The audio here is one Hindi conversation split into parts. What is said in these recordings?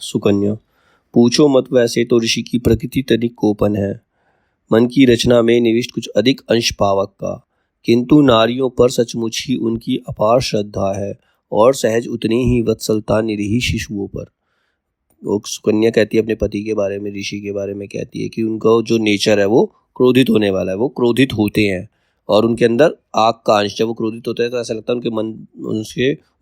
सुकन्या, पूछो मत, वैसे तो ऋषि की प्रकृति तनिक कोपन है, मन की रचना में निविष्ट कुछ अधिक अंश पावक का, किंतु नारियों पर सचमुच ही उनकी अपार श्रद्धा है और सहज उतनी ही वत्सलता निरीह शिशुओं पर। वो सुकन्या कहती है अपने पति के बारे में, ऋषि के बारे में कहती है कि उनका जो नेचर है वो क्रोधित होने वाला है, वो क्रोधित होते हैं और उनके अंदर आग का अंश, जब वो क्रोधित होते हैं तो ऐसा लगता है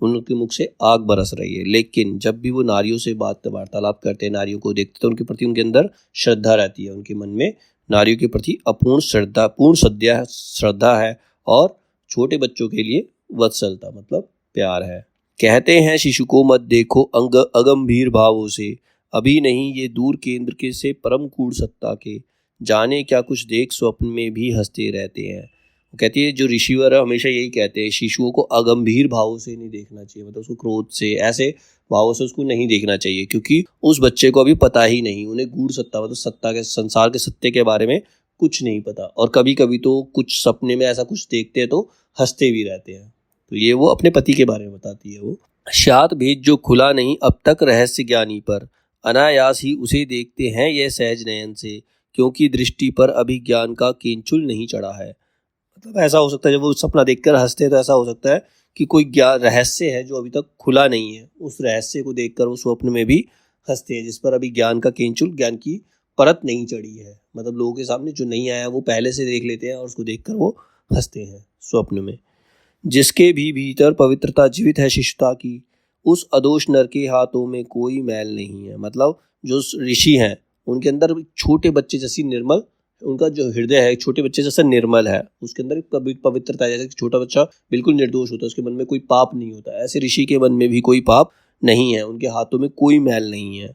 उनके मुख से आग बरस रही है। लेकिन जब भी वो नारियों से वार्तालाप करते हैं, नारियों को देखते हैं, तो उनके प्रति उनके अंदर श्रद्धा रहती है, उनके मन में नारियों के प्रति पूर्ण श्रद्धा है और छोटे बच्चों के लिए वत्सलता मतलब प्यार है। कहते हैं शिशु को मत देखो अगंभीर भावों से, अभी नहीं ये दूर केंद्र के से परम कूढ़ सत्ता के, जाने क्या कुछ देख स्वप्न में भी हंसते रहते हैं। वो कहती है जो ऋषिवर हमेशा यही कहते हैं, शिशुओं को अगंभीर भावों से नहीं देखना चाहिए, मतलब उसको क्रोध से, ऐसे भावों से उसको नहीं देखना चाहिए, क्योंकि उस बच्चे को अभी पता ही नहीं, उन्हें गूढ़ सत्ता मतलब सत्ता के, संसार के सत्य के बारे में कुछ नहीं पता। और कभी कभी तो कुछ सपने में ऐसा कुछ देखते हैं तो हंसते भी रहते हैं। तो ये वो अपने पति के बारे में बताती है। वो शात भेद जो खुला नहीं अब तक रहस्य ज्ञानी पर, अनायास ही उसे देखते हैं यह सहज नयन से, क्योंकि दृष्टि पर अभी ज्ञान का किंचुल नहीं चढ़ा है। मतलब ऐसा हो सकता है जब वो सपना देखकर हंसते हैं तो ऐसा हो सकता है कि कोई ज्ञान रहस्य है जो अभी तक खुला नहीं है, उस रहस्य को देखकर वो स्वप्न में भी हंसते हैं, जिस पर अभी ज्ञान का किंचुल, ज्ञान की परत नहीं चढ़ी है। मतलब लोगों के सामने जो नहीं आया वो पहले से देख लेते हैं और उसको देखकर वो हंसते हैं स्वप्न में। जिसके भी भीतर पवित्रता जीवित है शिष्टता की, उस अदोष नर के हाथों में कोई मैल नहीं है। मतलब जो ऋषि हैं उनके अंदर छोटे बच्चे जैसी निर्मल, उनका जो हृदय है छोटे बच्चे जैसा निर्मल है, उसके अंदर एक पवित्रता है, जैसे कि छोटा बच्चा बिल्कुल निर्दोष होता है, उसके मन में कोई पाप नहीं होता, ऐसे ऋषि के मन में भी कोई पाप नहीं है, उनके हाथों में कोई मैल नहीं है।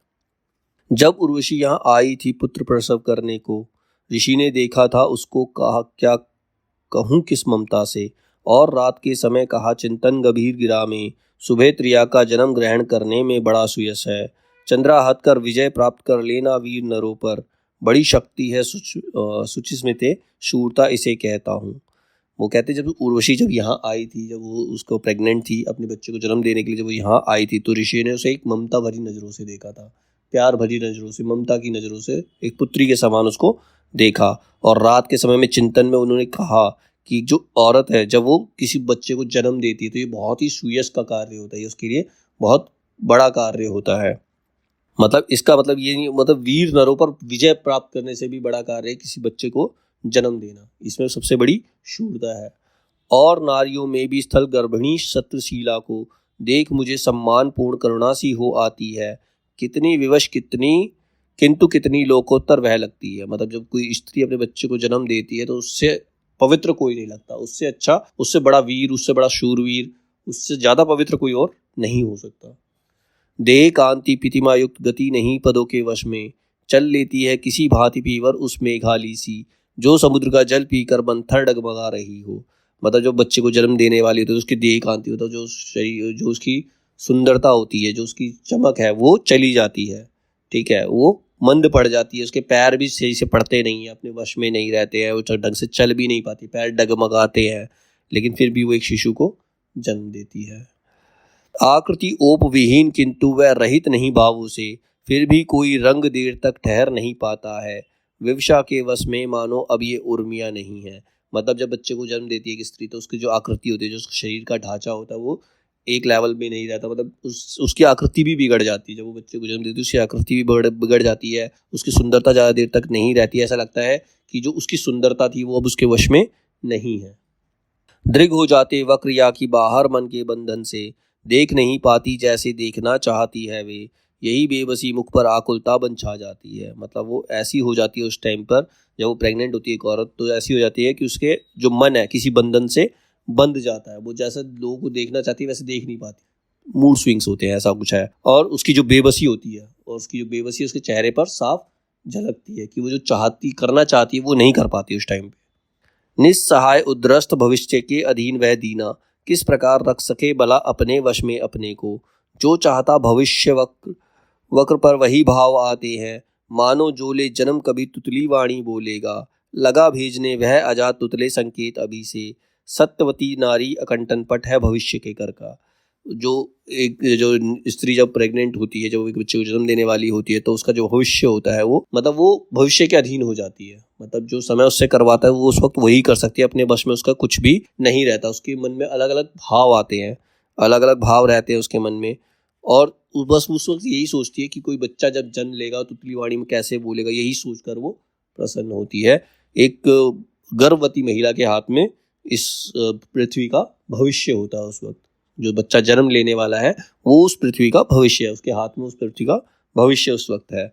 जब उर्वशी यहाँ आई थी पुत्र प्रसव करने को, ऋषि ने देखा था उसको, कहा क्या कहूँ किस ममता से, और रात के समय कहा चिंतन गंभीर गिरा में, सुबह त्रिया का जन्म ग्रहण करने में बड़ा सुयस है, चंद्रा हत कर विजय प्राप्त कर लेना वीर नरों पर, बड़ी शक्ति है सुचिस्मिते शूरता इसे कहता हूँ। वो कहते जब उर्वशी जब यहाँ आई थी, जब वो उसको प्रेग्नेंट थी, अपने बच्चे को जन्म देने के लिए जब वो यहाँ आई थी, तो ऋषि ने उसे एक ममता भरी नज़रों से देखा था, प्यार भरी नज़रों से, ममता की नज़रों से एक पुत्री के समान उसको देखा। और रात के समय में चिंतन में उन्होंने कहा कि जो औरत है जब वो किसी बच्चे को जन्म देती है तो ये बहुत ही सुयश का कार्य होता है, ये उसके लिए बहुत बड़ा कार्य होता है। मतलब इसका मतलब ये नहीं, मतलब वीर नरों पर विजय प्राप्त करने से भी बड़ा कार्य है किसी बच्चे को जन्म देना, इसमें सबसे बड़ी शूरता है। और नारियों में भी स्थल गर्भिणी सत्रशीला को देख मुझे सम्मान पूर्ण करुणा सी हो आती है, कितनी विवश किंतु कितनी लोकोत्तर वह लगती है। मतलब जब कोई स्त्री अपने बच्चे को जन्म देती है तो उससे पवित्र कोई नहीं लगता, उससे अच्छा, उससे बड़ा वीर, उससे बड़ा शूरवीर, उससे ज्यादा पवित्र कोई और नहीं हो सकता। देह कांति प्रतिमा युक्त गति नहीं पदों के वश में, चल लेती है किसी भांति पीवर उस मेघाली सी, जो समुद्र का जल पीकर मंथर डगमगा रही हो। मतलब जो बच्चे को जन्म देने वाली होती है उसकी देह कांति होता है, जो शरीर, जो उसकी सुंदरता होती है, जो उसकी चमक है वो चली जाती है, ठीक है, वो मंद पड़ जाती है, उसके पैर भी सही से पड़ते नहीं है, अपने वश में नहीं रहते हैं, वो ढंग से चल भी नहीं पाती, पैर डगमगाते हैं, लेकिन फिर भी वो एक शिशु को जन्म देती है। आकृति ओप विहीन किंतु वह रहित नहीं भावों से, फिर भी कोई रंग देर तक ठहर नहीं पाता है, विवशा के वश में मानो अब ये उर्मिया नहीं है। मतलब जब बच्चे को जन्म देती है एक स्त्री तो उसकी जो आकृति होती है, जो उसका शरीर का ढांचा होता है वो एक लेवल में नहीं रहता, मतलब उसकी आकृति भी बिगड़ जाती है। जब वो बच्चे को जन्म देती है उसकी आकृति भी बिगड़ जाती है, उसकी सुंदरता ज़्यादा देर तक नहीं रहती है, ऐसा लगता है कि जो उसकी सुंदरता थी वो अब उसके वश में नहीं है। दृढ़ हो जाते वक्र या की बाहर मन के बंधन से, देख नहीं पाती जैसे देखना चाहती है वे, यही बेबसी मुख पर आकुलता बन छा जाती है। मतलब वो ऐसी हो जाती है उस टाइम पर जब वो प्रेग्नेंट होती है एक औरत, तो ऐसी हो जाती है कि उसके जो मन है किसी बंधन से बंध जाता है, वो जैसा लोगों को देखना चाहती है वैसे देख नहीं पाती, मूड स्विंग्स होते हैं, ऐसा कुछ है। और उसकी जो बेबसी होती है, और उसकी जो बेबसी उसके चेहरे पर साफ झलकती है कि वो जो करना चाहती है वो नहीं कर पाती उस टाइम पे। निस्सहाय उद्रस्त भविष्य के अधीन वह दीना, किस प्रकार रख सके भला अपने वश में अपने को, जो चाहता भविष्य वक्र वक्र पर वही भाव आते हैं, मानो जो ले जन्म कभी तुतली वाणी बोलेगा, लगा भेजने वह अजात तुतले संकेत अभी से, सत्यवती नारी अकंटन पट है भविष्य के कर का। जो एक जो स्त्री जब प्रेग्नेंट होती है, जब एक बच्चे को जन्म देने वाली होती है, तो उसका जो भविष्य होता है वो मतलब वो भविष्य के अधीन हो जाती है। मतलब जो समय उससे करवाता है वो उस वक्त वही कर सकती है, अपने वश में उसका कुछ भी नहीं रहता। उसके मन में अलग अलग भाव आते हैं, अलग अलग भाव रहते हैं उसके मन में, और बस उस वक्त यही सोचती है कि कोई बच्चा जब जन्म लेगा तो तुतली वाणी में कैसे बोलेगा, यही सोचकर वो प्रसन्न होती है। एक गर्भवती महिला के हाथ में इस पृथ्वी का भविष्य होता है। उस वक्त जो बच्चा जन्म लेने वाला है वो उस पृथ्वी का भविष्य है, उसके हाथ में उस पृथ्वी का भविष्य उस वक्त है।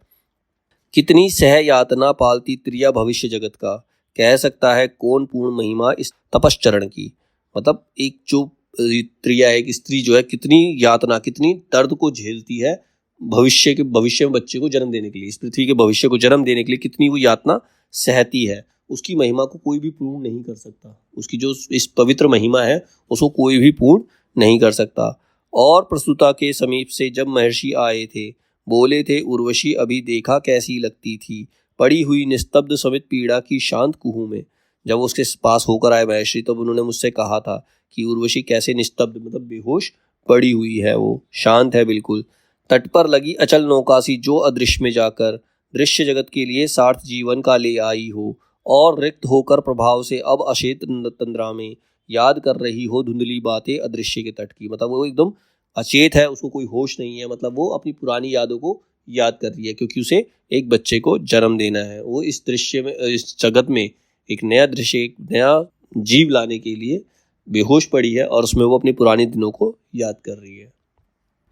कितनी सह यातना पालती त्रिया भविष्य जगत का, कह सकता है कौन पूर्ण महिमा इस तपश्चरण की। मतलब एक जो त्रिया, एक स्त्री जो है, कितनी यातना, कितनी दर्द को झेलती है भविष्य में बच्चे को जन्म देने के लिए, इस पृथ्वी के भविष्य को जन्म देने के लिए कितनी वो यातना सहती है। उसकी महिमा को कोई भी पूर्ण नहीं कर सकता। उसकी जो इस पवित्र महिमा है उसको कोई भी पूर्ण नहीं कर सकता। और प्रसूता के समीप से जब महर्षि आए थे, बोले थे उर्वशी अभी देखा कैसी लगती थी, पड़ी हुई निस्तब्ध समित पीड़ा की शांत कुहू में। जब उसके पास होकर आए महर्षि, तब उन्होंने मुझसे कहा था कि उर्वशी कैसे निस्तब्ध, मतलब बेहोश पड़ी हुई है, वो शांत है बिल्कुल। तट पर लगी अचल नौकासी जो अदृश्य में जाकर दृश्य जगत के लिए सार्थ जीवन का ले आई हो, और रिक्त होकर प्रभाव से अब अचेत तंद्रा में याद कर रही हो धुंधली बातें अदृश्य के तट की। मतलब वो एकदम अचेत है, उसको कोई होश नहीं है। मतलब वो अपनी पुरानी यादों को याद कर रही है, क्योंकि उसे एक बच्चे को जन्म देना है। वो इस दृश्य में, इस जगत में एक नया दृश्य, एक नया जीव लाने के लिए बेहोश पड़ी है, और उसमें वो अपने पुराने दिनों को याद कर रही है।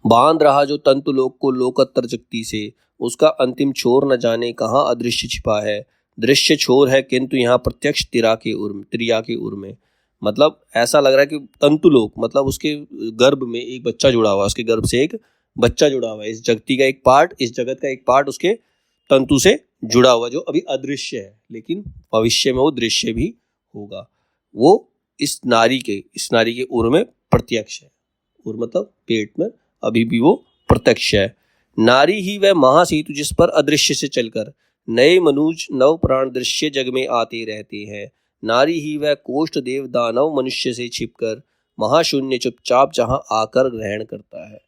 बांध रहा जो तंतु लोक को लोकत्तर जगती से, उसका अंतिम छोर न जाने कहाँ अदृश्य छिपा है। दृश्य छोर है किंतु यहाँ प्रत्यक्ष त्रिया के उर में। मतलब ऐसा लग रहा है कि तंतुलोक, मतलब उसके गर्भ में एक बच्चा जुड़ा हुआ है, उसके गर्भ से एक बच्चा जुड़ा हुआ है। इस जगती का एक पार्ट, इस जगत का एक पार्ट उसके तंतु से जुड़ा हुआ, जो अभी अदृश्य है, लेकिन भविष्य में वो दृश्य भी होगा। वो इस नारी के उर में प्रत्यक्ष है। उर मतलब पेट में, अभी भी वो प्रत्यक्ष है। नारी ही वह महासेतु जिस पर अदृश्य से चलकर नए मनुज नव प्राण दृश्य जग में आते रहते हैं। नारी ही वह कोष्ठ देव दानव मनुष्य से छिपकर महाशून्य चुपचाप जहां आकर ग्रहण करता है।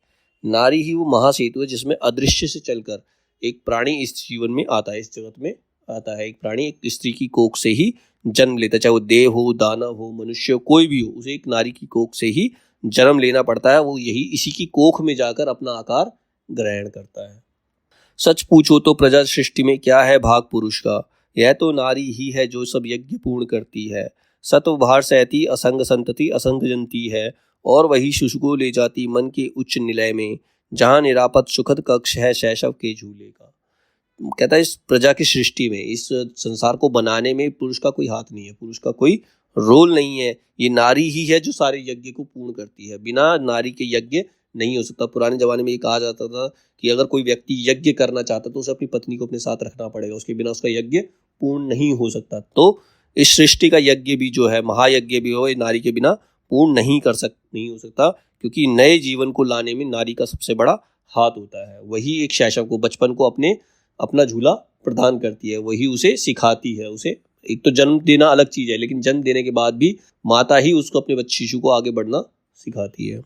नारी ही वो महासेतु है जिसमें अदृश्य से चलकर एक प्राणी इस जीवन में आता है, इस जगत में आता है। एक प्राणी एक स्त्री की कोख से ही जन्म लेता है, चाहे वो देव हो, दानव हो, मनुष्य हो, कोई भी हो, उसे एक नारी की कोख से ही जन्म लेना पड़ता है। वो यही इसी की कोख में जाकर अपना आकार ग्रहण करता है। सच पूछो तो प्रजा सृष्टि में क्या है भाग पुरुष का, यह तो नारी ही है जो सब यज्ञ पूर्ण करती है। सत्व भार सहती असंग संतति असंग जनती है, और वही शिशु को ले जाती मन के उच्च निलय में, जहाँ निरापद सुखद कक्ष है शैशव के झूले का। कहता है इस प्रजा की सृष्टि में, इस संसार को बनाने में पुरुष का कोई हाथ नहीं है, पुरुष का कोई रोल नहीं है। ये नारी ही है जो सारे यज्ञ को पूर्ण करती है। बिना नारी के यज्ञ नहीं हो सकता। पुराने जमाने में ये कहा जाता था कि अगर कोई व्यक्ति यज्ञ करना चाहता तो उसे अपनी पत्नी को अपने साथ रखना पड़ेगा, उसके बिना उसका यज्ञ पूर्ण नहीं हो सकता। तो इस सृष्टि का यज्ञ भी जो है, महायज्ञ भी हो, ये नारी के बिना पूर्ण नहीं हो सकता, क्योंकि नए जीवन को लाने में नारी का सबसे बड़ा हाथ होता है। वही एक शैशव को, बचपन को अपना झूला प्रदान करती है, वही उसे सिखाती है। उसे एक तो जन्म देना अलग चीज है, लेकिन जन्म देने के बाद भी माता ही उसको अपने बच्चे शिशु को आगे बढ़ना सिखाती है।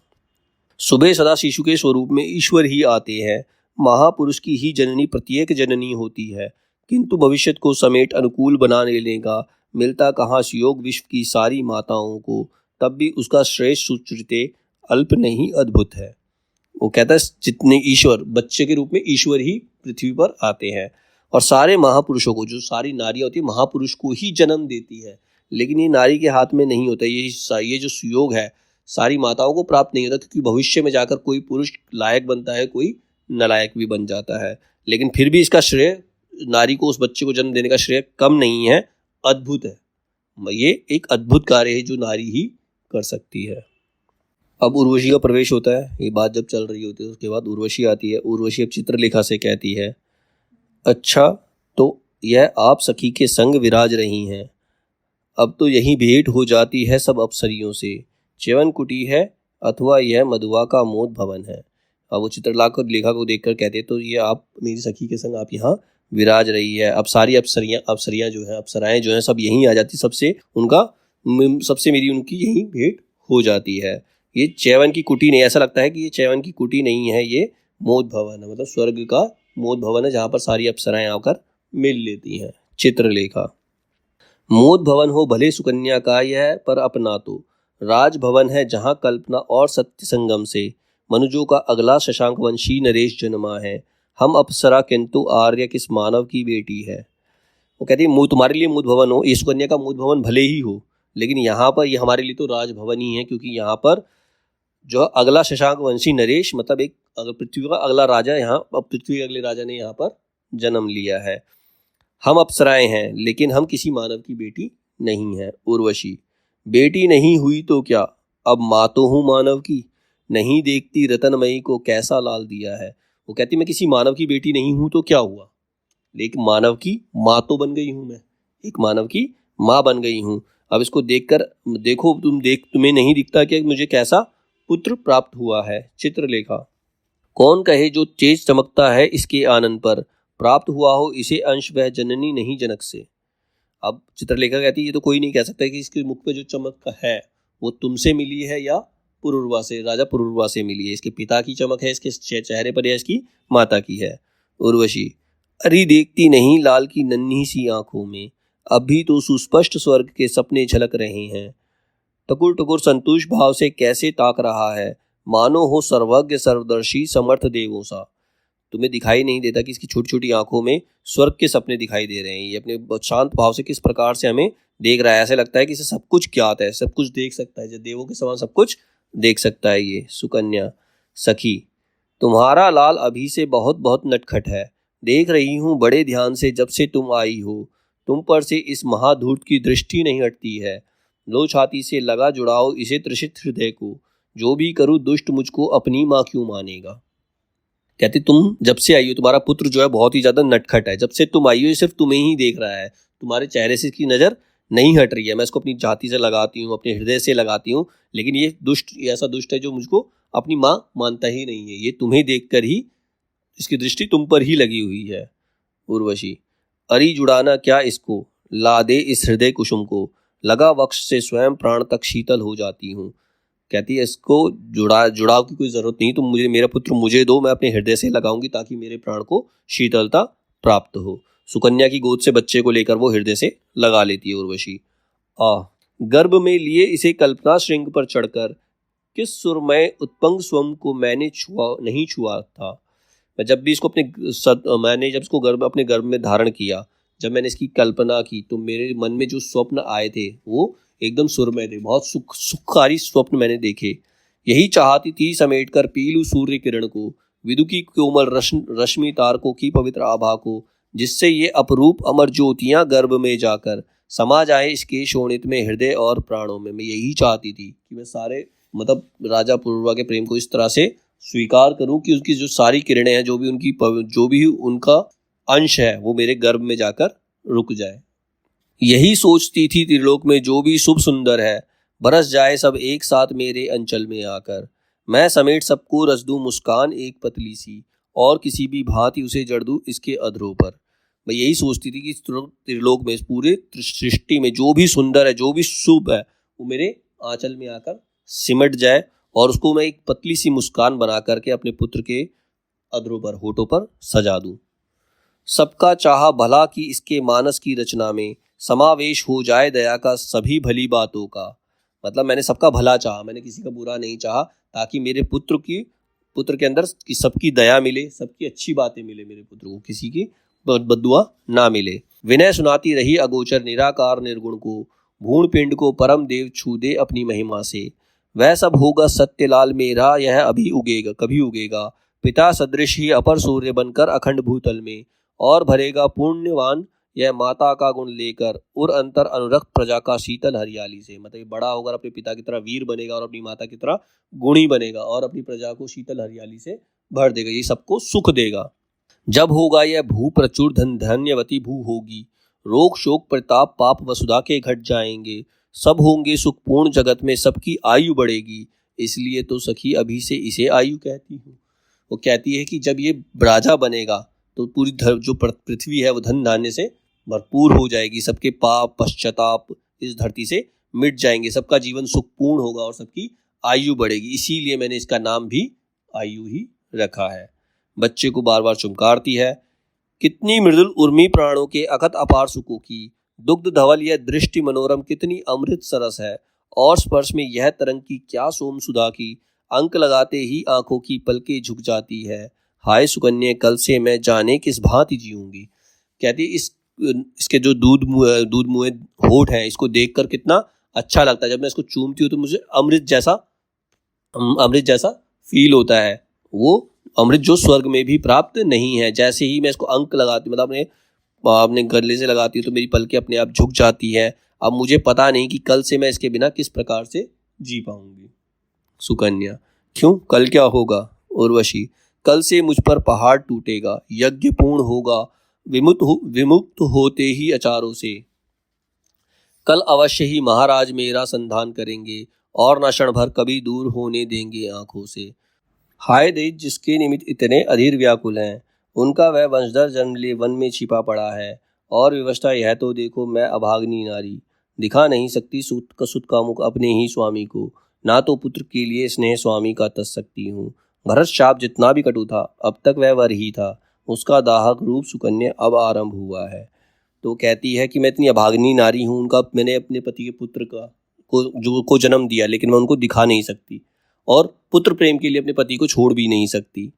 सुबह सदा शिशु के स्वरूप में ईश्वर ही आते हैं। महापुरुष की ही जननी प्रत्येक जननी होती है, किंतु भविष्य को समेट अनुकूल बना लेने का मिलता कहाँ सुयोग विश्व की सारी माताओं को, तब भी उसका श्रेष्ठ सुचरिते अल्प नहीं अद्भुत है। वो कहता है जितने ईश्वर, बच्चे के रूप में ईश्वर ही पृथ्वी पर आते हैं, और सारे महापुरुषों को, जो सारी नारियां होती है, महापुरुष को ही जन्म देती है, लेकिन ये नारी के हाथ में नहीं होता। ये जो सुयोग है सारी माताओं को प्राप्त नहीं होता, क्योंकि भविष्य में जाकर कोई पुरुष लायक बनता है, कोई नालायक भी बन जाता है। लेकिन फिर भी इसका श्रेय, नारी को उस बच्चे को जन्म देने का श्रेय कम नहीं है, अद्भुत है। ये एक अद्भुत कार्य है जो नारी ही कर सकती है। अब उर्वशी का प्रवेश होता है। ये बात जब चल रही होती है उसके बाद उर्वशी आती है। उर्वशी अब चित्रलेखा से कहती है, अच्छा तो यह आप सखी के संग विराज रही हैं, अब तो यही भेंट हो जाती है सब अप्सरियों से। च्यवन कुटी है अथवा यह मधुआ का मोद भवन है। अब वो चित्रलेखा को देखकर कहते तो ये आप मेरी सखी के संग आप यहाँ विराज रही है। अब सारी अप्सरियाँ जो है, अप्सराएं जो हैं, सब यहीं आ जाती, सबसे मेरी उनकी यहीं भेंट हो जाती है। ये च्यवन की कुटी नहीं, ऐसा लगता है कि ये च्यवन की कुटी नहीं है, ये मोद भवन है, मतलब स्वर्ग का मोद भवन है जहाँ पर सारी अप्सराएं आकर मिल लेती हैं। चित्रलेखा। मोद भवन हो भले सुकन्या का यह, पर अपना तो राजभवन है जहाँ कल्पना और सत्य संगम से मनुजों का अगला शशांक वंशी नरेश जन्मा है। हम अप्सरा किंतु आर्य किस मानव की बेटी है। वो कहती है मुँह तुम्हारे लिए मूद भवन हो, ये सुकन्या का मूद भवन भले ही हो, लेकिन यहाँ पर ये हमारे लिए तो राजभवन ही है, क्योंकि यहाँ पर जो अगला शशांक वंशी नरेश, मतलब एक अगर पृथ्वी का अगला राजा यहाँ, अब पृथ्वी के अगले राजा ने यहाँ पर जन्म लिया है। हम अप्सराएं हैं लेकिन हम किसी मानव की बेटी नहीं है। उर्वशी। बेटी नहीं हुई तो क्या, अब माँ तो हूँ मानव की, नहीं देखती रतनमयी को कैसा लाल दिया है। वो कहती मैं किसी मानव की बेटी नहीं हूँ तो क्या हुआ, लेकिन मानव की माँ तो बन गई हूँ मैं, एक मानव की माँ बन गई हूँ। अब इसको देखकर देखो, तुम्हें नहीं दिखता कि मुझे कैसा पुत्र प्राप्त हुआ है। चित्रलेखा। कौन कहे जो तेज चमकता है इसके आनंद पर, प्राप्त हुआ हो इसे अंश वह जननी नहीं जनक से। अब चित्रलेखा कहती है ये तो कोई नहीं कह सकता कि इसके मुख पे जो चमक है वो तुमसे मिली है या पुरुरवा से, राजा पुरुरवा से मिली है। इसके पिता की चमक है इसके चेहरे पर या इसकी माता की है। उर्वशी। अरे देखती नहीं लाल की नन्ही सी आंखों में, अभी तो सुस्पष्ट स्वर्ग के सपने झलक रहे हैं। टकुर टकुर संतुष्ट भाव से कैसे ताक रहा है, मानो हो सर्वज्ञ सर्वदर्शी समर्थ देवों सा। तुम्हें दिखाई नहीं देता कि इसकी छोटी छोटी आंखों में स्वर्ग के सपने दिखाई दे रहे हैं। ये अपने शांत भाव से किस प्रकार से हमें देख रहा है, ऐसे लगता है कि इसे सब कुछ ज्ञात है, सब कुछ देख सकता है, जब देवों के समान सब कुछ देख सकता है ये। सुकन्या। सखी। तुम्हारा लाल अभी से बहुत बहुत नटखट है, देख रही हूँ बड़े ध्यान से जब से तुम आई हो, तुम पर से इस महाधूर्त की दृष्टि नहीं हटती है। लो छाती से लगा जुड़ाओ इसे त्रिषित हृदय को, जो भी करूँ दुष्ट मुझको अपनी माँ क्यों मानेगा। कहती तुम जब से आई हो, तुम्हारा पुत्र जो है बहुत ही ज्यादा नटखट है, जब से तुम आई हो ये सिर्फ तुम्हें ही देख रहा है, तुम्हारे चेहरे से इसकी नजर नहीं हट रही है। मैं इसको अपनी छाती से लगाती हूँ, अपने हृदय से लगाती हूँ, लेकिन ये दुष्ट, ऐसा दुष्ट है जो मुझको अपनी माँ मानता ही नहीं है। ये तुम्हें देखकर ही इसकी दृष्टि तुम पर ही लगी हुई है। उर्वशी। अरी जुड़ाना क्या इसको, ला दे इस हृदय कुसुम को, लगा वक्ष से स्वयं प्राण तक शीतल हो जाती हूँ। कहती है इसको जुड़ाव की कोई जरूरत नहीं, तुम मुझे, मेरा पुत्र मुझे दो, मैं अपने हृदय से लगाऊंगी ताकि मेरे प्राण को शीतलता प्राप्त हो। सुकन्या की गोद से बच्चे को लेकर वो हृदय से लगा लेती है उर्वशी। गर्भ में लिए इसे कल्पना श्रृंग पर चढ़कर, किस सुरमय उत्पंग स्वम को मैंने नहीं छुआ था। मैं जब भी इसको मैंने जब इसको अपने गर्भ में धारण किया, जब मैंने इसकी कल्पना की तो मेरे मन में जो स्वप्न आए थे वो एकदम सुरमय थे, बहुत सुखकारी स्वप्न मैंने देखे। यही चाहती थी समेट कर पीलू सूर्य किरण को, विदु की कोमल रश्मि तारकों की पवित्र आभा को, जिससे ये अपरूप अमर ज्योतियां गर्भ में जाकर समा जाए इसके शोणित में हृदय और प्राणों में। मैं यही चाहती थी कि मैं सारे, मतलब राजा पुरुरवा के प्रेम को इस तरह से स्वीकार करूं कि उसकी जो सारी किरणें हैं, जो भी उनका अंश है, वो मेरे गर्भ में जाकर रुक जाए। यही सोचती थी त्रिलोक में जो भी शुभ सुंदर है, बरस जाए सब एक साथ मेरे अंचल में आकर। मैं समेट सबको रस दूं मुस्कान एक पतली सी, और किसी भी भांति उसे जड़ दूं इसके अधरों पर। मैं यही सोचती थी कि त्रिलोक में, इस पूरे सृष्टि में जो भी सुंदर है, जो भी शुभ है, वो मेरे आंचल में आकर सिमट जाए और उसको मैं एक पतली सी मुस्कान बना करके अपने पुत्र के अधरों पर, होठों पर सजा दूं। सबका चाहा भला की इसके मानस की रचना में, समावेश हो जाए दया का सभी भली बातों का। मतलब मैंने सबका भला चाहा, मैंने किसी का बुरा नहीं चाहा, ताकि मेरे पुत्र के अंदर सबकी दया मिले, सबकी अच्छी बातें मिले, मेरे पुत्र को किसी की बद्दुआ ना मिले। विनय सुनाती रही अगोचर निराकार निर्गुण को, भूण पिंड को परम देव छू दे अपनी महिमा से। वह सब होगा सत्यलाल मेरा, यह अभी उगेगा कभी उगेगा, पिता सदृश ही अपर सूर्य बनकर अखंड भूतल में, और भरेगा पुण्यवान यह माता का गुण लेकर, उर अंतर अनुरक्त प्रजा का शीतल हरियाली से। मतलब ये बड़ा होकर अपने पिता की तरह वीर बनेगा और अपनी माता की तरह गुणी बनेगा और अपनी प्रजा को शीतल हरियाली से भर देगा, ये सबको सुख देगा। जब होगा यह भू प्रचुर धन्यवती भू होगी, रोग शोक प्रताप पाप वसुधा के घट जाएंगे, सब होंगे सुखपूर्ण जगत में, सबकी आयु बढ़ेगी, इसलिए तो सखी अभी से इसे आयु कहती हूँ। वो कहती है कि जब ये राजा बनेगा तो पूरी जो पृथ्वी है वो धन धान्य से भरपूर हो जाएगी, सबके पाप पश्चाताप इस धरती से मिट जाएंगे, सबका जीवन सुखपूर्ण होगा और सबकी आयु बढ़ेगी, इसीलिए मैंने इसका नाम भी आयु ही रखा है। बच्चे को बार बार चुमकारती है। कितनी मृदुल उर्मी प्राणों के अकत अपार सुखों की, दुग्ध धवल यह दृष्टि मनोरम कितनी अमृत सरस है, और स्पर्श में यह तरंग की क्या सोम सुधा की, अंक लगाते ही आंखों की पलकें झुक जाती है। हाय सुकन्या कल से मैं जाने किस भांति जीऊंगी। कहती इसके जो दूध मुँहे होठ हैं, इसको देखकर कितना अच्छा लगता है। जब मैं इसको चूमती हूँ तो मुझे अमृत जैसा फील होता है, वो अमृत जो स्वर्ग में भी प्राप्त नहीं है। जैसे ही मैं इसको अंक लगाती, मतलब अपने गले से लगाती हूँ तो मेरी पलकें अपने आप झुक जाती है। अब मुझे पता नहीं कि कल से मैं इसके बिना किस प्रकार से जी पाऊंगी। सुकन्या क्यों, कल क्या होगा? उर्वशी कल से मुझ पर पहाड़ टूटेगा, यज्ञ पूर्ण होगा, विमुक्त होते ही अचारों से। कल अवश्य ही महाराज मेरा संधान करेंगे और न क्षण भर कभी दूर होने देंगे आंखों से। हाय दैत्य जिसके निमित्त इतने अधीर व्याकुल हैं, उनका वह वंशधर जन्म ले वन में छिपा पड़ा है। और व्यवस्था यह तो देखो, मैं अभागिनी नारी दिखा नहीं सकती सुत का मुख अपने ही स्वामी को, ना तो पुत्र के लिए स्नेह स्वामी का तस सकती हूँ। भरत शाप जितना भी कटु था, अब तक वह वर ही था, उसका दाहक रूप सुकन्या अब आरंभ हुआ है। तो कहती है कि मैं इतनी अभागिनी नारी हूँ, उनका मैंने अपने पति के पुत्र को जन्म दिया, लेकिन मैं उनको दिखा नहीं सकती, और पुत्र प्रेम के लिए अपने पति को छोड़ भी नहीं सकती।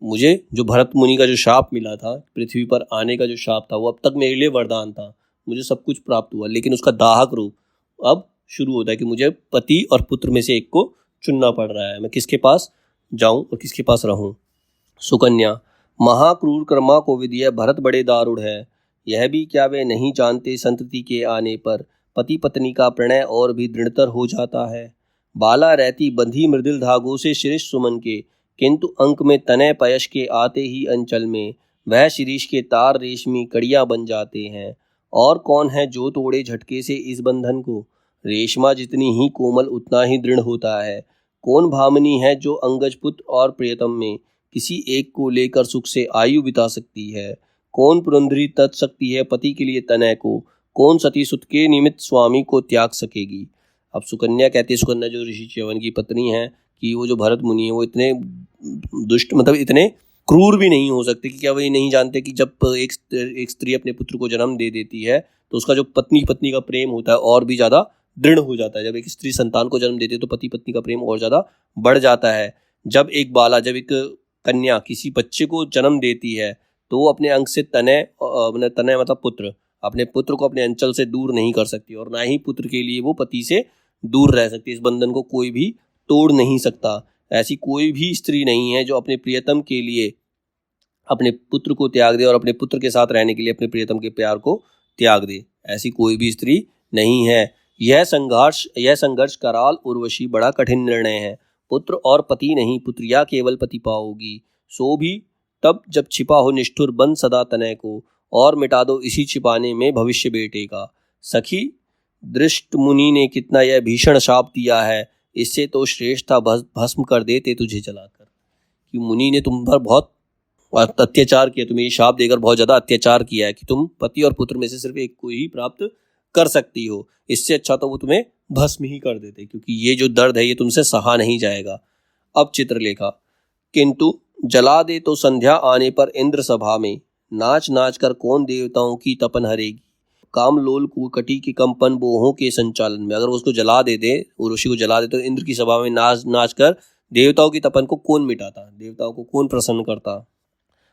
मुझे जो भरत मुनि का जो शाप मिला था, पृथ्वी पर आने का जो शाप था, वो अब तक मेरे लिए वरदान था, मुझे सब कुछ प्राप्त हुआ, लेकिन उसका दाहक रूप अब शुरू होता है कि मुझे पति और पुत्र में से एक को चुनना पड़ रहा है। मैं किसके पास जाऊं और किसके पास रहूं? सुकन्या महाक्रूर कर्मा को विदिया भरत बड़े दारुण है, यह भी क्या वे नहीं जानते संतति के आने पर पति पत्नी का प्रणय और भी दृढ़तर हो जाता है। बाला रहती बंधी मृदुल धागों से शिरीष सुमन के, किंतु अंक में तनय पयश के आते ही अंचल में वह शिरीष के तार रेशमी कड़ियां बन जाते हैं। और कौन है जो तोड़े झटके से इस बंधन को, रेशमा जितनी ही कोमल उतना ही दृढ़ होता है। कौन भामनी है जो अंगज पुत्र और प्रियतम में किसी एक को लेकर सुख से आयु बिता सकती है। कौन पुरंदरी तज सकती है पति के लिए तनय को, कौन सती सुत के निमित्त स्वामी को त्याग सकेगी। अब सुकन्या कहती है, सुकन्या जो ऋषि च्यवन की पत्नी है, कि वो जो भरत मुनि है वो इतने दुष्ट, मतलब इतने क्रूर भी नहीं हो सकते कि क्या वही नहीं जानते कि जब एक स्त्री अपने पुत्र को जन्म दे देती है तो उसका जो पत्नी का प्रेम होता है और भी ज़्यादा दृढ़ हो जाता है। जब एक स्त्री संतान को जन्म देती है तो पति पत्नी का प्रेम और ज़्यादा बढ़ जाता है। जब एक कन्या किसी बच्चे को जन्म देती है तो वो अपने अंग से तनय मतलब पुत्र, अपने पुत्र को अपने अंचल से दूर नहीं कर सकती, और ना ही पुत्र के लिए वो पति से दूर रह सकती। इस बंधन को कोई भी तोड़ नहीं सकता। ऐसी कोई भी स्त्री नहीं है जो अपने प्रियतम के लिए अपने पुत्र को त्याग दे और अपने पुत्र के साथ रहने के लिए अपने प्रियतम के प्यार को त्याग दे। ऐसी कोई भी स्त्री नहीं है। यह संघर्ष कराल उर्वशी बड़ा कठिन निर्णय है। पुत्र और पति नहीं, पुत्रिया केवल पति पाओगी, सो भी तब जब छिपा हो निष्ठुर बंद सदा तनय को, और मिटा दो इसी छिपाने में भविष्य बेटे का। सखी दृष्ट मुनि ने कितना यह भीषण शाप दिया है, इससे तो श्रेष्ठ था भस्म कर देते तुझे जलाकर। कि मुनि ने तुम पर बहुत अत्याचार किया, तुम्हें ये शाप देकर बहुत ज़्यादा अत्याचार किया है कि तुम पति और पुत्र में से सिर्फ एक को ही प्राप्त कर सकती हो। इससे अच्छा तो वो तुम्हें भस्म ही कर देते, क्योंकि ये जो दर्द है ये तुमसे सहा नहीं जाएगा। अब चित्रलेखा, किंतु जला दे तो संध्या आने पर इंद्र सभा में नाच नाच कर कौन देवताओं की तपन हरेगी। कामलोल कुकटी के कंपन बोहों के संचालन में, अगर उसको जला दे दे, उर्वशी को जला दे, तो इंद्र की सभा में नाच नाच कर देवताओं की तपन को कौन मिटाता, देवताओं को कौन प्रसन्न करता।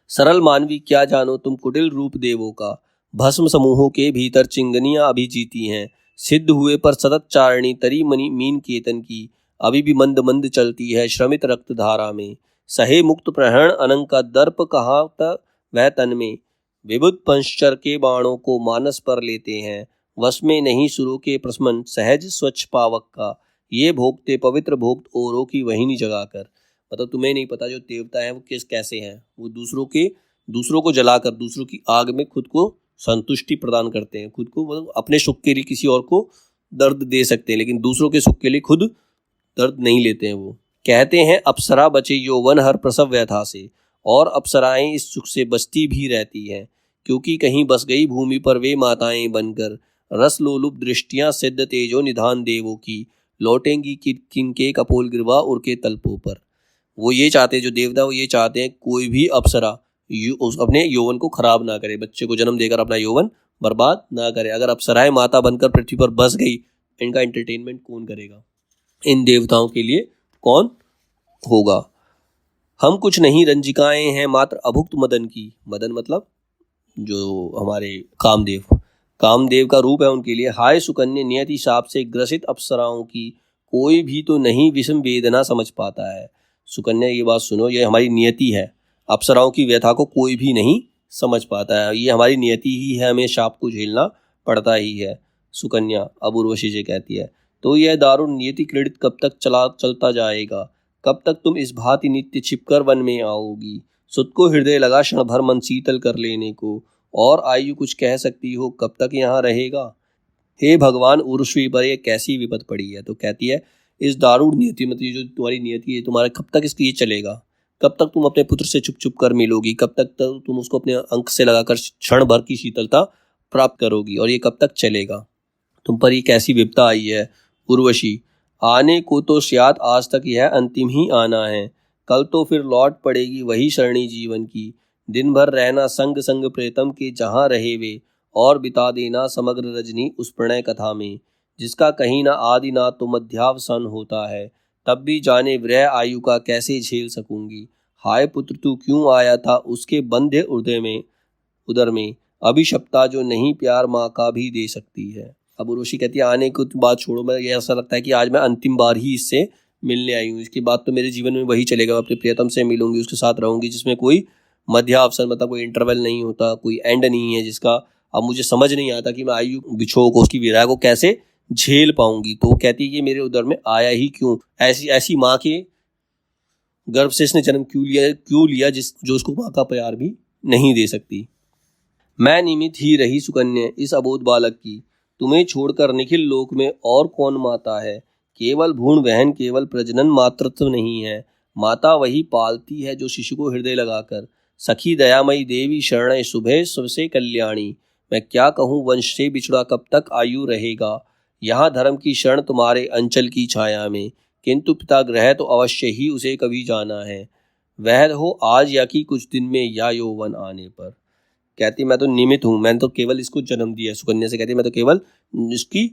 सरल मानवी क्या जानो तुम कुटिल रूप देवों का, भस्म समूहों के भीतर चिंगनियां अभी जीती हैं। सिद्ध हुए पर सतत चारणी तरी मनी मीन केतन की, अभी भी मंद मंद चलती है श्रमित रक्त धारा में। सहे मुक्त प्रहरण अनंग का दर्प कहाँ वह तन में, विबुध पंचचर के बाणों को मानस पर लेते हैं। वश में नहीं सुरों के प्रस्मन सहज स्वच्छ पावक का, ये भोगते पवित्र भोक्त औरों की वहीनी जगाकर। मतलब तुम्हें नहीं पता जो देवता हैं वो कैसे हैं। वो दूसरों को जलाकर दूसरों की आग में खुद को संतुष्टि प्रदान करते हैं। खुद को मतलब अपने सुख के लिए किसी और को दर्द दे सकते हैं, लेकिन दूसरों के सुख के लिए खुद दर्द नहीं लेते हैं। वो कहते हैं अप्सरा बचे यौवन हर प्रसव व्यथा से, और अप्सराएं इस सुख से बचती भी रहती हैं, क्योंकि कहीं बस गई भूमि पर वे माताएं बनकर। रस लोलुप दृष्टियां सिद्ध तेजो निधान देवों की, लौटेंगी किनके कपोल गिरवा उर के तलपों पर। वो ये चाहते हैं, जो देवता वो ये चाहते हैं कोई भी अप्सरा अपने यौवन को खराब ना करे, बच्चे को जन्म देकर अपना यौवन बर्बाद ना करे। अगर अप्सराएं माता बनकर पृथ्वी पर बस गई, इनका एंटरटेनमेंट कौन करेगा? इन देवताओं के लिए कौन होगा? हम कुछ नहीं रंजिकाएं हैं मात्र अभुक्त मदन की। मदन मतलब जो हमारे कामदेव का रूप है उनके लिए। हाय सुकन्या, नियति शाप से ग्रसित अप्सराओं की कोई भी तो नहीं विषम वेदना समझ पाता है। सुकन्या ये बात सुनो, ये हमारी नियति है। अप्सराओं की व्यथा को कोई भी नहीं समझ पाता है, ये हमारी नियति ही है, हमें शाप को झेलना पड़ता ही है। सुकन्या अब उर्वशी जी कहती है, तो यह दारुण नियति क्रीडित कब तक चलता जाएगा? कब तक तुम इस भांति नित्य छिपकर वन में आओगी? सुत को हृदय लगा क्षण भर मन शीतल कर लेने को, और आयु कुछ कह सकती हो कब तक यहाँ रहेगा? हे भगवान, उर्वशी पर यह कैसी विपद पड़ी है? तो कहती है, इस दारुण नियति मतलब जो तुम्हारी नियति है, तुम्हारा कब तक इसकी ये चलेगा? कब तक तुम अपने पुत्र से छुप छुप कर मिलोगी? कब तक तुम उसको अपने अंक से लगाकर क्षण भर की शीतलता प्राप्त करोगी? और ये कब तक चलेगा? तुम पर ये कैसी विपदा आई है? उर्वशी, आने को तो शायद आज तक यह अंतिम ही आना है, कल तो फिर लौट पड़ेगी वही सरणी जीवन की। दिन भर रहना संग संग प्रेतम के जहाँ रहे वे, और बिता देना समग्र रजनी उस प्रणय कथा में, जिसका कहीं ना आदि ना तो मध्यावसान होता है। तब भी जाने विरह आयु का कैसे झेल सकूंगी। हाय पुत्र, तू क्यों आया था उसके बंधे उदर में, अभिशप्ता जो नहीं प्यार माँ का भी दे सकती है। अब उर्वशी कहती है, आने की बात छोड़ो, मैं ये ऐसा लगता है कि आज मैं अंतिम बार ही इससे मिलने आई हूँ। इसके बाद तो मेरे जीवन में वही चलेगा, मैं अपने प्रियतम से मिलूंगी, उसके साथ रहूंगी, जिसमें कोई मध्यावसान मतलब कोई इंटरवल नहीं होता, कोई एंड नहीं है, जिसका अब मुझे समझ नहीं आता कि मैं आयु बिछोह को, उसकी विरह को कैसे झेल पाऊंगी। तो वो कहती है कि मेरे उदर में आया ही क्यों? ऐसी माँ के गर्भ से इसने जन्म क्यों लिया जो उसको माँ का प्यार भी नहीं दे सकती। मैं निमित्त ही रही सुकन्या इस अबोध बालक की, तुम्हें छोड़कर निखिल लोक में और कौन माता है? केवल भ्रूण बहन, केवल प्रजनन मातृत्व नहीं है, माता वही पालती है जो शिशु को हृदय लगाकर। सखी दयामयी देवी शरण सुबह सबसे कल्याणी, मैं क्या कहूँ वंश से बिछड़ा कब तक आयु रहेगा। यहाँ धर्म की शरण तुम्हारे अंचल की छाया में, किंतु पिता ग्रह तो अवश्य ही उसे कभी जाना है, वह हो आज या कि कुछ दिन में या यौवन आने पर। कहती मैं तो निमित्त हूँ, मैंने तो केवल इसको जन्म दिया है। सुकन्या से कहती मैं तो केवल इसकी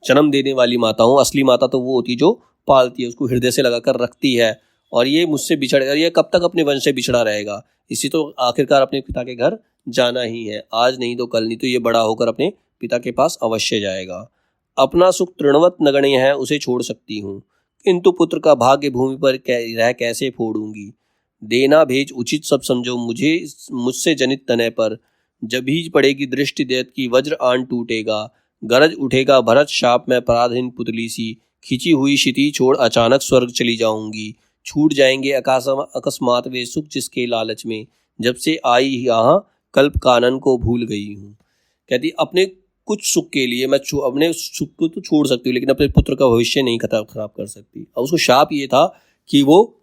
जन्म देने वाली माता हूँ, असली माता तो वो होती जो पालती है, उसको हृदय से लगाकर रखती है, और ये मुझसे बिछड़, ये कब तक अपने वंश से बिछड़ा रहेगा? इसी तो आखिरकार अपने पिता के घर जाना ही है, आज नहीं तो कल, नहीं तो ये बड़ा होकर अपने पिता के पास अवश्य जाएगा। अपना सुख तृणवत नगण्य है, उसे छोड़ सकती हूँ, किंतु पुत्र का भाग्य भूमि पर रह कैसे फोड़ूंगी। देना भेज उचित सब समझो मुझसे जनित तनय पर, जब ही पड़ेगी दृष्टि दैत की वज्र आन टूटेगा। गरज उठेगा भरत शाप में पराधीन पुतली सी, खिंची हुई क्षिति छोड़ अचानक स्वर्ग चली जाऊंगी। छूट जाएंगे अकस्मात वे सुख जिसके लालच में, जब से आई यहाँ कल्प कानन को भूल गई हूँ। कहती अपने कुछ सुख के लिए मैं अपने सुख को तो छोड़ सकती हूँ, लेकिन अपने पुत्र का भविष्य नहीं खराब कर सकती। अब उसको शाप ये था कि वो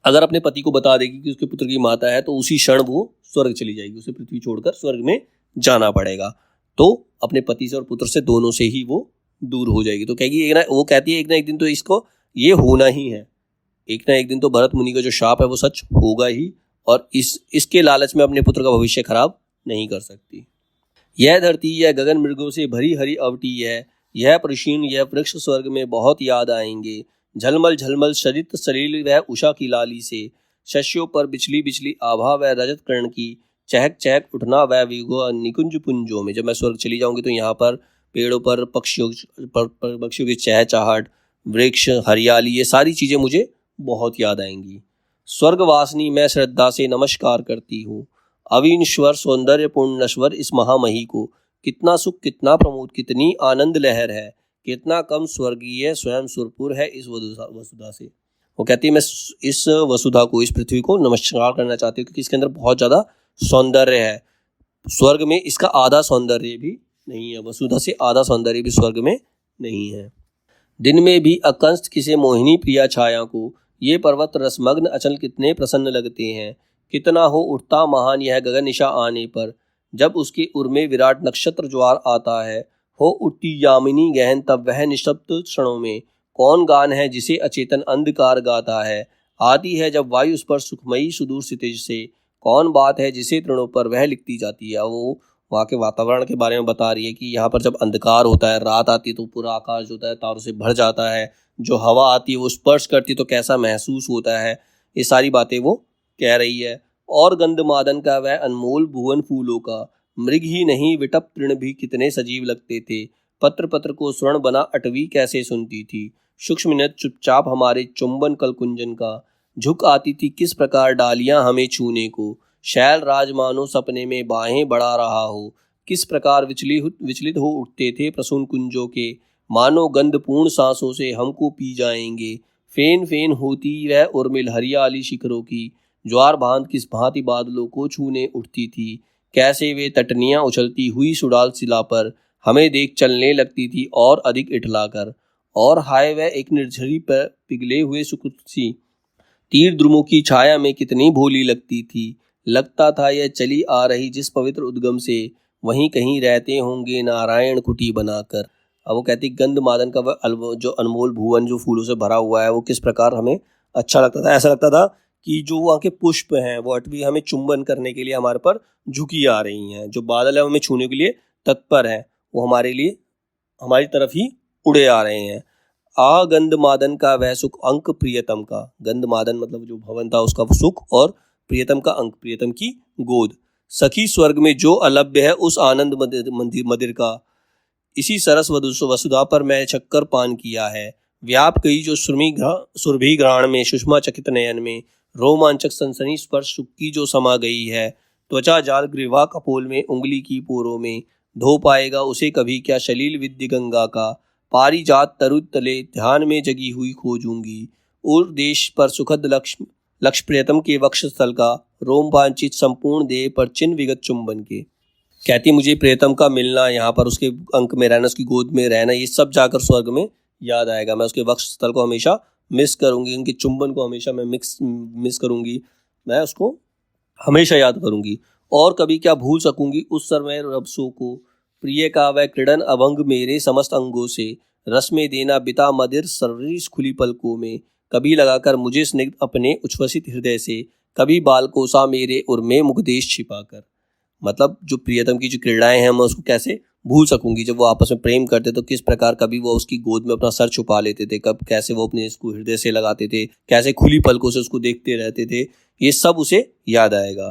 अगर अपने पति को बता देगी कि उसके पुत्र की माता है, तो उसी क्षण वो स्वर्ग चली जाएगी, उसे पृथ्वी छोड़कर स्वर्ग में जाना पड़ेगा। तो अपने पति से और पुत्र से दोनों से ही वो दूर हो जाएगी। तो कहेगी वो कहती है एक ना एक दिन तो इसको ये होना ही है, एक ना एक दिन तो भरत मुनि का जो शाप है वो सच होगा ही, और इसके लालच में अपने पुत्र का भविष्य खराब नहीं कर सकती। यह धरती यह गगन मृगों से भरी हरी अवटी है, यह प्रशीन यह वृक्ष स्वर्ग में बहुत याद आएंगे। झलमल झलमल शरित सलील वह उषा की लाली से, शस्यों पर बिचली बिचली आभा वह रजत कर्ण की, चहक चहक उठना वह विगो निकुंज पुंजों में। जब मैं स्वर्ग चली जाऊंगी तो यहाँ पर पेड़ों पर पक्षियों की चहचहाहट, वृक्ष, हरियाली, ये सारी चीज़ें मुझे बहुत याद आएंगी। स्वर्गवासिनी मैं श्रद्धा से नमस्कार करती हूँ, अविनश्वर सौंदर्य पूर्ण नश्वर इस महामही को। कितना सुख, कितना प्रमोद, कितनी आनंद लहर है, कितना कम स्वर्गीय स्वयं सुरपुर है इस वसुधा से। वो कहती है मैं इस वसुधा को, इस पृथ्वी को नमस्कार करना चाहती हूँ, क्योंकि इसके अंदर बहुत ज़्यादा सौंदर्य है। स्वर्ग में इसका आधा सौंदर्य भी नहीं है, वसुधा से आधा सौंदर्य भी स्वर्ग में नहीं है। दिन में भी अकंस्ट किसे मोहिनी प्रिया छाया को, ये पर्वत रसमग्न अचल कितने प्रसन्न लगते हैं। कितना हो उठता महान यह गगन निशा आने पर, जब उसके उर में विराट नक्षत्र ज्वार आता है। हो उठती यामिनी गहन तब वह निशब्द क्षणों में, कौन गान है जिसे अचेतन अंधकार गाता है। आती है जब वायु उस पर सुखमयी सुदूर क्षितिज से, कौन बात है जिसे तृणों पर वह लिखती जाती है। वो वहाँ के वातावरण के बारे में बता रही है कि यहाँ पर जब अंधकार होता है, रात आती है तो पूरा आकाश होता है तारों से भर जाता है, जो हवा आती है वो स्पर्श करती है तो कैसा महसूस होता है, ये सारी बातें वो कह रही है। और गंधमादन का वह अनमोल भुवन फूलों का, मृग ही नहीं विटप तृण भी कितने सजीव लगते थे। पत्र पत्र को स्वर्ण बना अटवी कैसे सुनती थी, सूक्ष्म मिनट चुपचाप हमारे चुंबन कल कुंजन का। झुक आती थी किस प्रकार डालियां हमें छूने को, शैल राज मानो सपने में बाहें बढ़ा रहा हो। किस प्रकार विचलित हो उठते थे प्रसून कुंजों के, मानो गंधपूर्ण सांसों से हमको पी जाएंगे। फेन फेन होती वह उर्मिल हरियाली शिखरों की, ज्वार भांत किस भांति बादलों को छूने उठती थी। कैसे वे तटनियाँ उछलती हुई सुडाल शिला पर हमें देख चलने लगती थी और अधिक इठलाकर। और हाय वह एक निर्झरी पर पिघले हुए सुकुत सी, तीर द्रुमों की छाया में कितनी भोली लगती थी। लगता था यह चली आ रही जिस पवित्र उद्गम से, वहीं कहीं रहते होंगे नारायण कुटी बनाकर। अब वो कहती गंधमादन का वह जो अनमोल भुवन जो फूलों से भरा हुआ है वो किस प्रकार हमें अच्छा लगता था। ऐसा लगता था कि जो वहाँ के पुष्प हैं वो अटवी हमें चुंबन करने के लिए हमारे पर झुकी आ रही हैं, जो बादल है हमें छूने के लिए तत्पर हैं, वो हमारे लिए हमारी तरफ ही उड़े आ रहे हैं। आ गंधमादन का वह सुख अंक प्रियतम का, गंधमादन मतलब जो भवन था उसका सुख, और प्रियतम का अंक, प्रियतम की गोद। सखी स्वर्ग में जो अलभ्य है उस आनंद मदिर का, इसी सरस वसुधा पर मैं शक्कर पान किया है। व्याप कही जो सुरभि घ्राण में, सुषमा चकित नयन में, रोमांचक सनसनी स्पर्श सुख की जो समा गई है। त्वचा जाल ग्रीवा कपोल में, उंगली की पोरों में, धो पाएगा उसे कभी क्या शलील विद्य गंगा का। पारिजात तरु तले ध्यान में जगी हुई खोजूंगी, उर देश पर सुखद लक्ष्य प्रियतम के वक्ष स्थल का, रोमवांचित संपूर्ण देह पर चिन्ह विगत चुंबन के। कहती मुझे प्रियतम का मिलना, यहाँ पर उसके अंक में रहना, उसकी गोद में रहना, ये सब जाकर स्वर्ग में याद आएगा। मैं उसके वक्ष स्थल को हमेशा मिस करूंगी, उनके चुंबन को हमेशा मैं मिस करूंगी, मैं उसको हमेशा याद करूंगी। और कभी क्या भूल सकूंगी उस समय रबसों को, प्रिय का वह क्रीड़न अभंग मेरे समस्त अंगों से, रस में देना बिता मदिर सर्वरीस खुली पलकों में। कभी लगाकर मुझे स्निग्ध अपने उच्छ्वसित हृदय से, कभी बाल कोसा मेरे उर्मे मुखदेश छिपाकर। मतलब जो प्रियतम की जो क्रीड़ाएं हैं मैं उसको कैसे भूल सकूंगी। जब वो आपस में प्रेम करते तो किस प्रकार कभी वो उसकी गोद में अपना सर छुपा लेते थे, कब कैसे वो अपने इसको हृदय से लगाते थे, कैसे खुली पलकों से उसको देखते रहते थे, ये सब उसे याद आएगा।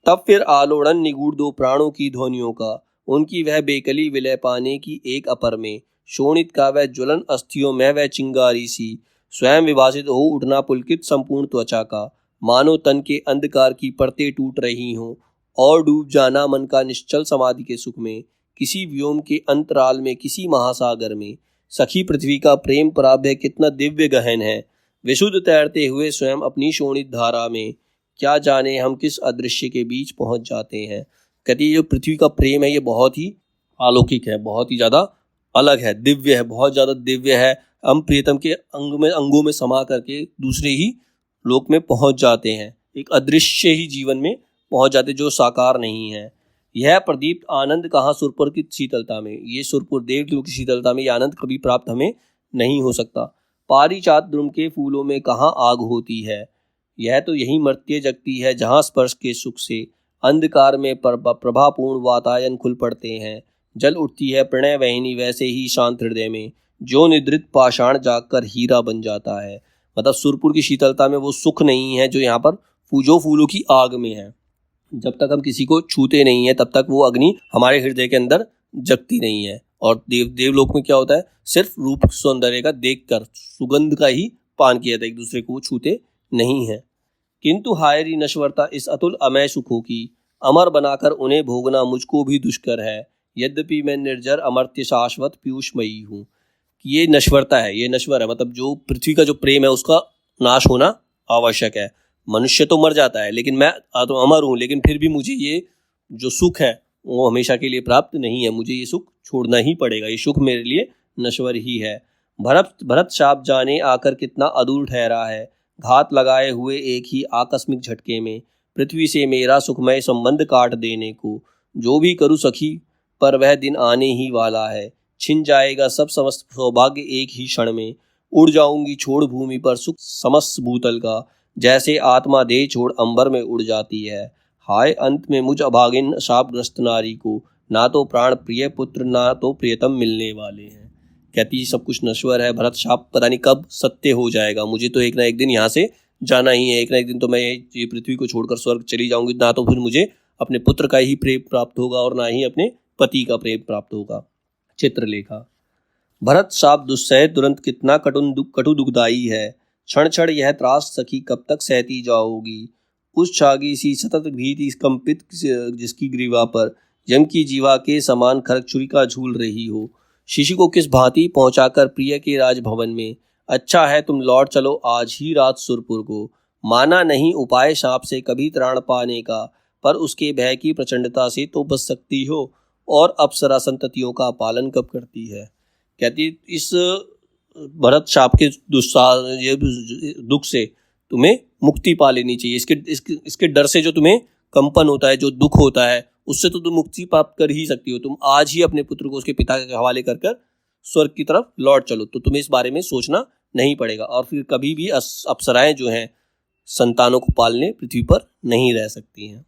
तब फिर आलोड़न निगूढ़ दो प्राणों की ध्वनियों का, उनकी वह बेकली विलय पाने की एक अपर में, शोणित का वह ज्वलन अस्थियों में वह चिंगारी सी, स्वयं विभाजित हो उठना पुलकित संपूर्ण त्वचा का, मानो तन के अंधकार की परतें टूट रही हों, और डूब जाना मन का निश्चल समाधि के सुख में, किसी व्योम के अंतराल में, किसी महासागर में। सखी पृथ्वी का प्रेम पराभय कितना दिव्य गहन है, विशुद्ध तैरते हुए स्वयं अपनी शोणित धारा में, क्या जाने हम किस अदृश्य के बीच पहुंच जाते हैं। कहती है जो पृथ्वी का प्रेम है ये बहुत ही अलौकिक है, बहुत ही ज़्यादा अलग है, दिव्य है, बहुत ज़्यादा दिव्य है। हम प्रियतम के अंगों में समा करके दूसरे ही लोक में पहुंच जाते हैं, एक अदृश्य ही जीवन में पहुंच जाते जो साकार नहीं है। यह प्रदीप्त आनंद कहाँ सुरपुर की शीतलता में, ये सुरपुर देवलोक की शीतलता में ये आनंद कभी प्राप्त हमें नहीं हो सकता। पारिजात द्रुम के फूलों में कहाँ आग होती है, यह तो यही मर्त्य जगती है जहाँ स्पर्श के सुख से अंधकार में प्रभापूर्ण वातायन खुल पड़ते हैं। जल उठती है प्रणय वहिनी वैसे ही शांत हृदय में, जो निद्रित पाषाण जागकर हीरा बन जाता है। मतलब सुरपुर की शीतलता में वो सुख नहीं है जो यहाँ पर जो फूलों की आग में है। जब तक हम किसी को छूते नहीं है तब तक वो अग्नि हमारे हृदय के अंदर जगती नहीं है। और देवलोक में क्या होता है, सिर्फ रूप सौंदर्य का देखकर सुगंध का ही पान किया था, एक दूसरे को छूते नहीं है। किंतु हायरी नश्वरता इस अतुल अमय सुखों की, अमर बनाकर उन्हें भोगना मुझको भी दुष्कर है। यद्यपि मैं निर्जर अमर्त्य शाश्वत पीयूषमयी हूँ। ये नश्वरता है, ये नश्वर है, मतलब जो पृथ्वी का जो प्रेम है उसका नाश होना आवश्यक है। मनुष्य तो मर जाता है लेकिन मैं तो अमर हूँ, लेकिन फिर भी मुझे ये जो सुख है वो हमेशा के लिए प्राप्त नहीं है, मुझे ये सुख छोड़ना ही पड़ेगा, ये सुख मेरे लिए नश्वर ही है। भरत शाप जाने आकर कितना अदूर ठहरा है, घात लगाए हुए एक ही आकस्मिक झटके में, पृथ्वी से मेरा सुखमय संबंध काट देने को। जो भी करूँ सखी पर वह दिन आने ही वाला है, छिन जाएगा सब समस्त सौभाग्य एक ही क्षण में। उड़ जाऊंगी छोड़ भूमि पर सुख समस्त भूतल का, जैसे आत्मा देह छोड़ अंबर में उड़ जाती है। हाय अंत में मुझ अभागिन शापग्रस्त नारी को, ना तो प्राण प्रिय पुत्र ना तो प्रियतम मिलने वाले हैं। कहती सब कुछ नश्वर है, भरत शाप पता नहीं कब सत्य हो जाएगा, मुझे तो एक ना एक दिन यहाँ से जाना ही है, एक ना एक दिन तो मैं ये पृथ्वी को छोड़कर स्वर्ग चली जाऊंगी, ना तो फिर मुझे अपने पुत्र का ही प्रेम प्राप्त होगा और ना ही अपने पति का प्रेम प्राप्त होगा। चित्रलेखा। भरत शाप दुस्सह दुरंत कितना कटु दुखदाई है, क्षण क्षण यह त्रास सखी कब तक सहती जाओगी। उस छागी सी सतत भीति कंपित जिसकी ग्रीवा पर यम की जीवा के समान खरक छुरिका झूल रही हो। शिशु को किस भांति पहुंचाकर प्रिय के राजभवन में, अच्छा है तुम लौट चलो आज ही रात सुरपुर को। माना नहीं उपाय शाप से कभी त्राण पाने का, पर उसके भय की प्रचंडता से तो बच सकती हो, और अप्सरा संततियों का पालन कब करती है। कहती इस भरत शाप के ये दुख से तुम्हें मुक्ति पा लेनी चाहिए, इसके डर से जो तुम्हें कंपन होता है, जो दुख होता है, उससे तो तुम मुक्ति प्राप्त कर ही सकती हो। तुम आज ही अपने पुत्र को उसके पिता के हवाले कर स्वर्ग की तरफ लौट चलो, तो तुम्हें इस बारे में सोचना नहीं पड़ेगा, और फिर कभी भी अप्सराएं जो हैं संतानों को पालने पृथ्वी पर नहीं रह सकती हैं।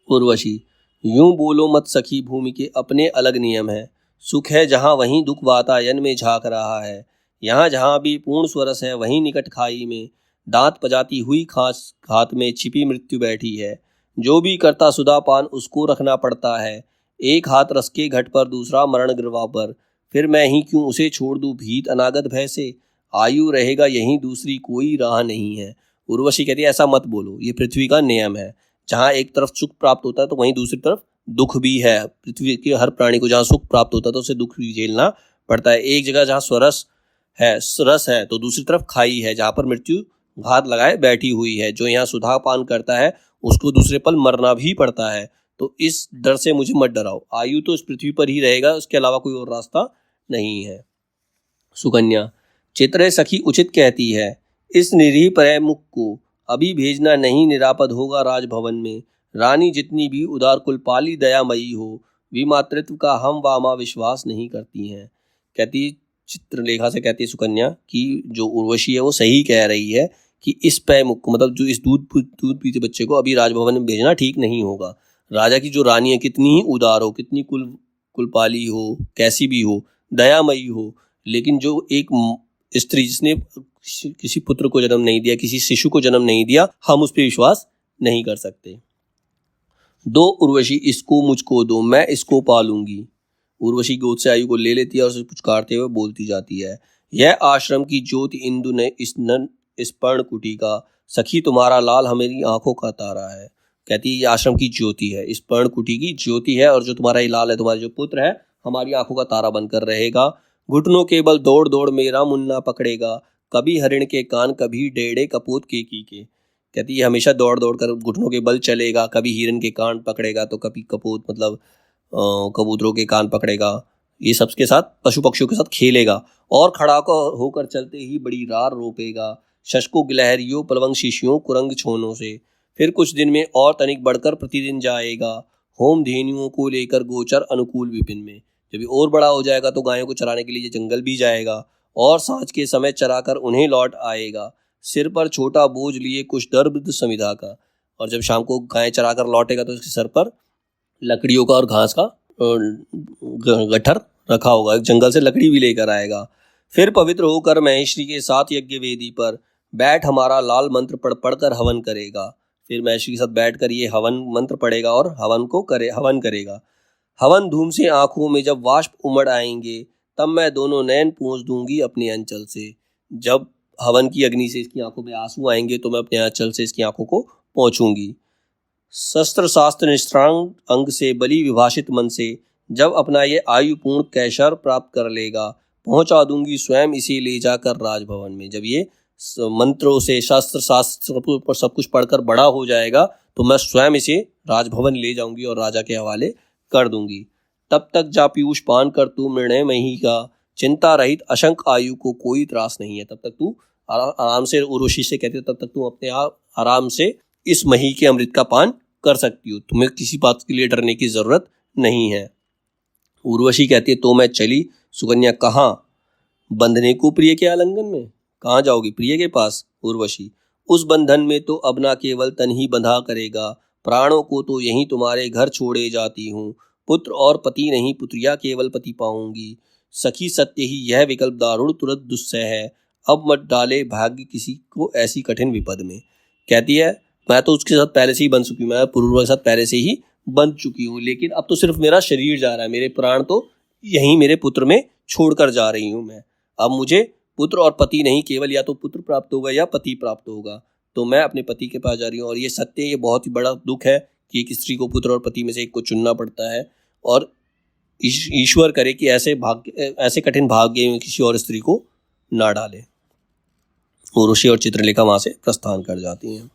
उर्वशी। यूं बोलो मत सखी, भूमि के अपने अलग नियम हैं, सुख है जहाँ वहीं दुख वातायन में झांक रहा है। यहाँ जहाँ भी पूर्ण स्वरस है वहीं निकट खाई में, दांत पजाती हुई खास घात में छिपी मृत्यु बैठी है। जो भी करता सुदापान उसको रखना पड़ता है, एक हाथ रस के घट पर दूसरा मरण गिरवा पर, फिर मैं ही क्यों उसे छोड़ दूं भीत अनागत भय से, आयु रहेगा यहीं दूसरी कोई राह नहीं है। उर्वशी कहती है ऐसा मत बोलो, ये पृथ्वी का नियम है, जहाँ एक तरफ सुख प्राप्त होता है तो वहीं दूसरी तरफ दुख भी है। पृथ्वी के हर प्राणी को जहाँ सुख प्राप्त होता है तो उसे दुख भी झेलना पड़ता है। एक जगह जहाँ स्वरस है रस है तो दूसरी तरफ खाई है, जहाँ पर मृत्यु घात लगाए बैठी हुई है। जो यहाँ सुधा पान करता है उसको दूसरे पल मरना भी पड़ता है, तो इस डर से मुझे मत डराओ। आयु तो इस पृथ्वी पर ही रहेगा, उसके अलावा कोई और रास्ता नहीं है। सुकन्या। चित्रे सखी उचित कहती है, इस निरीह परय मुख को अभी भेजना नहीं निरापद होगा राजभवन में। रानी जितनी भी उदार कुलपाली दयामयी हो, विमातृत्व का हम वामा विश्वास नहीं करती हैं। कहती चित्रलेखा से कहती है सुकन्या कि जो उर्वशी है वो सही कह रही है कि इस पय मुख मतलब जो इस दूध पीते बच्चे को अभी राजभवन में भेजना ठीक नहीं होगा। राजा की जो रानी है कितनी ही उदार हो, कितनी कुलपाली हो, कैसी भी हो, दयामयी हो, लेकिन जो एक स्त्री जिसने किसी पुत्र को जन्म नहीं दिया, किसी शिशु को जन्म नहीं दिया, हम उस पर विश्वास नहीं कर सकते। दो उर्वशी इसको मुझको दो, मैं इसको पालूंगी। उर्वशी गोद से आयु को ले लेती है और उसे पुचकारते हुए बोलती जाती है, यह आश्रम की ज्योति इंदु ने इस पर्णकुटी का, सखी तुम्हारा लाल हमारी आंखों का तारा है। कहती है ये आश्रम की ज्योति है, इस पर्णकुटी की ज्योति है, और जो तुम्हारा ये लाल है, तुम्हारा जो पुत्र है, हमारी आंखों का तारा बनकर रहेगा। घुटनों के बल दौड़ दौड़ मेरा मुन्ना पकड़ेगा, कभी हरिण के कान कभी डेढ़े कपूत के कीके। कहती है हमेशा दौड़ दौड़ कर घुटनों के बल चलेगा, कभी हिरन के कान पकड़ेगा तो कभी कपूत मतलब कबूतरों के कान पकड़ेगा, ये सबके साथ पशु पक्षियों के साथ खेलेगा, और खड़ा होकर चलते ही बड़ी रार रोपेगा, शशको गिलहरियों पलवंग शीशियों कुरंग छोनों से। फिर कुछ दिन में और तनिक बढ़कर प्रतिदिन जाएगा, होम धेनुओं को लेकर गोचर अनुकूल विपिन में। जब ये और बड़ा हो जाएगा तो गायों को चराने के लिए ये जंगल भी जाएगा, और सांझ के समय चराकर उन्हें लौट आएगा, सिर पर छोटा बोझ लिए कुछ दर्द समिधा का। और जब शाम को गायें चराकर लौटेगा तो उसके सर पर लकड़ियों का और घास का गट्ठर रखा होगा, जंगल से लकड़ी भी लेकर आएगा। फिर पवित्र होकर महेश्वरी के साथ यज्ञ वेदी पर बैठ हमारा लाल मंत्र पढ़कर हवन करेगा। फिर महेश्वरी के साथ बैठकर ये हवन मंत्र पढ़ेगा और हवन करेगा। हवन धूम से आंखों में जब वाष्प उमड़ आएंगे, तब मैं दोनों नयन पूंछ दूंगी अपने अंचल से। जब हवन की अग्नि से इसकी आंखों में आंसू आएंगे तो मैं अपने अंचल से इसकी आंखों को पहुंचूंगी। शस्त्र शास्त्र निष्ठांग अंग से बलि विभाषित मन से जब अपना ये आयु पूर्ण कैशर प्राप्त कर लेगा, पहुंचा दूंगी स्वयं इसे ले जाकर राजभवन में। जब ये मंत्रों से शास्त्र सब कुछ पढ़कर बड़ा हो जाएगा तो मैं स्वयं इसे राजभवन ले जाऊंगी और राजा के हवाले कर दूंगी। तब तक जा पीयूष पान कर तू निर्णय मही का, चिंता रहित अशंक आयु को कोई त्रास नहीं है। तब तक तू आराम से, उर्वशी से कहते तब तक तू अपने आप आराम से इस मही के अमृत का पान कर सकती हो, तुम्हें किसी बात के लिए डरने की जरूरत नहीं है। उर्वशी कहती है तो मैं चली। सुकन्या कहाँ? बंधने को प्रिय के आलिंगन में। कहाँ जाओगी? प्रिय के पास। उर्वशी, उस बंधन में तो अब ना केवल तन ही बंधा करेगा, प्राणों को तो यहीं तुम्हारे घर छोड़े जाती हूँ। पुत्र और पति नहीं, पुत्रिया केवल पति पाऊंगी। सखी, सत्य ही यह विकल्प दारुण तुरंत दुस्सह है। अब मत डाले भाग्य किसी को ऐसी कठिन विपद में। कहती है, मैं तो उसके साथ पहले से ही बन चुकी हूँ, मैं पुरुष के साथ पहले से ही बन चुकी हूँ, लेकिन अब तो सिर्फ मेरा शरीर जा रहा है, मेरे प्राण तो यहीं मेरे पुत्र में छोड़कर जा रही हूँ मैं। अब मुझे पुत्र और पति नहीं, केवल या तो पुत्र प्राप्त होगा या पति प्राप्त होगा, तो मैं अपने पति के पास जा रही हूँ। और ये सत्य, ये बहुत ही बड़ा दुख है कि एक स्त्री को पुत्र और पति में से एक को चुनना पड़ता है, और ईश्वर करे कि ऐसे कठिन भाग्य में किसी और स्त्री को ना डाले। उर्वशी और चित्रलेखा वहां से प्रस्थान कर जाती हैं।